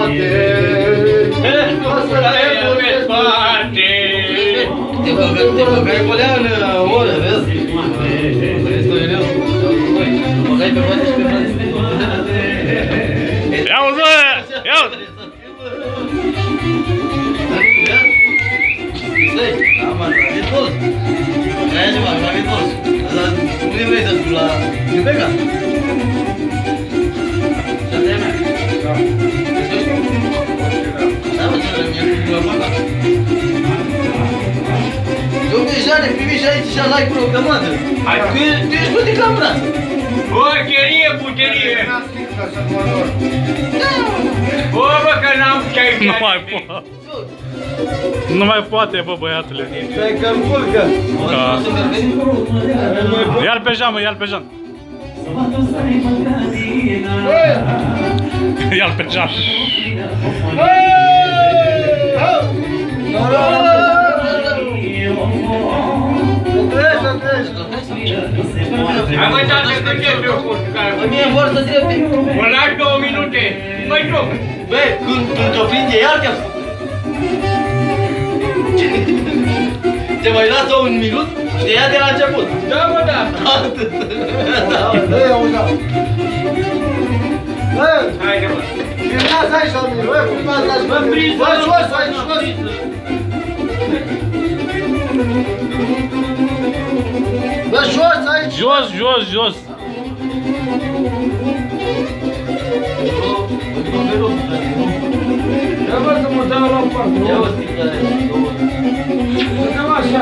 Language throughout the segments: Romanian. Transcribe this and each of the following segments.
spate. Păsările pe spate. Te băgai colea în oră, vezi? Băgai pe spate și pe spate. Ia-o-zi! Ia-o-zi! Da, mă, la viitor. Aia ceva, la viitor. Dar nu vrei să la Iubeca? Și asta e mea. Da. Da, mă, ce mi-e cu plămâna. Eu deja ne primi și aici și-a like programată. Tu ești putin ca brață. Puterie, puterie! Bă, bă, că n-am ce aici. Nu mai poate. Nu mai poate, bă, băiatule. Stai că încurcă. Ia-l pe Jean, mă, ia-l pe Jean. Ia-l pe Jean. Hai mă, tată, că ce eu curc? Mie vor să trebuie. Mă lași 2 minute. Măi, joc. Bă, când te-o prinde, iar te-a... Te mai lasă un minut și te ia de la început. Da, mă, da. Atât. Băi, auzi-o. Bă! Haide, mă. Filmează aici la mine, bă, filmează aici la mine. Bă, jos, aici, jos. Bă, jos aici. Jos, jos, jos. Ia vă să mă dau la o parte. Ia o sticlă de aici. Cam așa.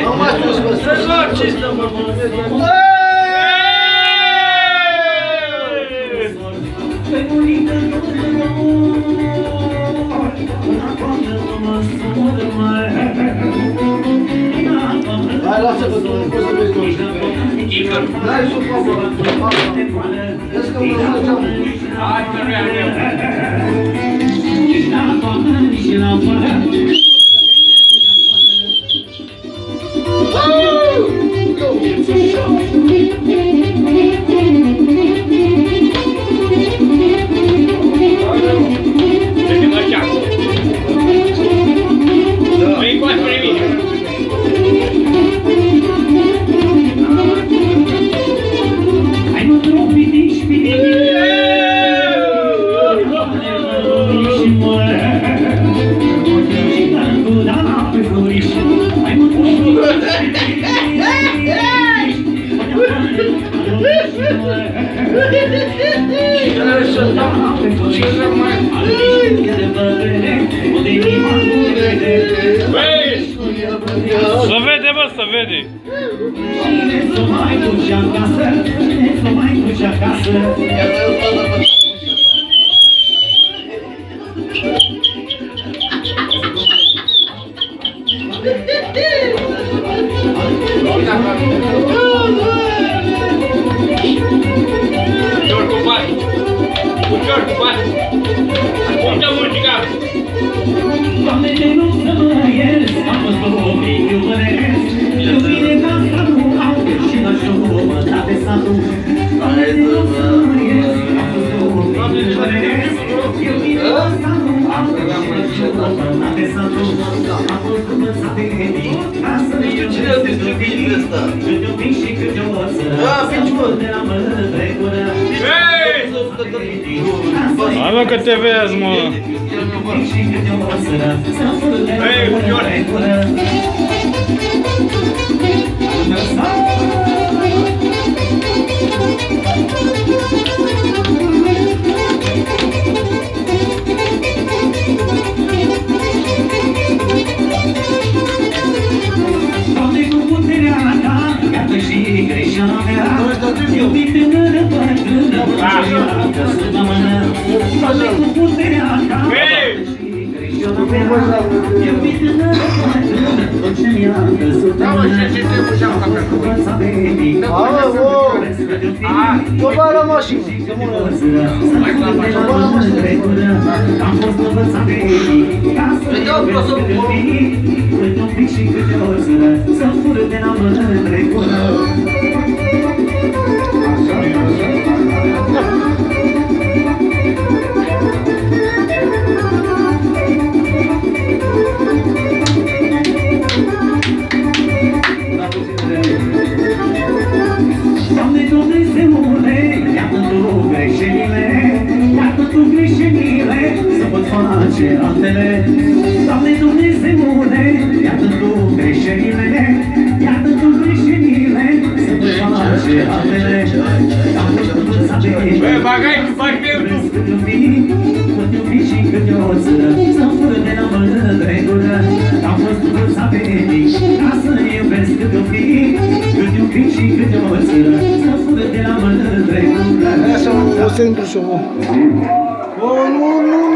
Am mai spus, bă, Să luat ce stă, mă, hai, lasă-vă, domnule, poți să vezi, domnule. Dai sub acolo. Vezi că mă lăsăm. hai că nu i-am eu. Vedem așa. Vei cu spre mine. Să vede, bă, să vede. Să mai duci acasă, să mai duci acasă. Ușor cu bani. Ușor cu bani. Ascultă muzica. Doamne, de nu să mă ierți, am fost copii, iubăresc. Iubire ca asta nu am, și mă jumă, da pe satul. Doamne, de nu să mă ierți, am fost copii, iubăresc. Iubire ca asta nu am, și mă jumă, da pe satul. Am fost învățat de gândit, ca să ne iubesc. Cine a distribuit ăsta? Câte un pic și câte o țără, Pici, mă! de la mână trecură. Hei! Hai, mă, că te vezi, mă. Hei, ușor! Doamne, cu puterea ta, iată și greșeala mea. Iubit tânără, bătrână, bătrână, sfântă mână. Doamne, cu puterea ta, Hei! iubit tânără, bătrână, bătrână, sfântă Da, mă, mână. ce trebuie să-mi fac acum? Cioba la mașină. Am fost învățat de ei, ca să iubesc câte un pic și câte o țără, să fură de la mână trecură. faptele. Doamne Dumnezeule, iată Tu greșelile, iată Tu greșelile, să te face apele. Am văzut să vezi. Băi, bagai cu partenul. Cât iubi, cât iubi și cât o țără, să fură de la mândre gură. Am văzut să vezi, ca să iubesc cât iubi și cât o țără, să fură de la mândre gură. Aia o centru și o... O, nu, nu!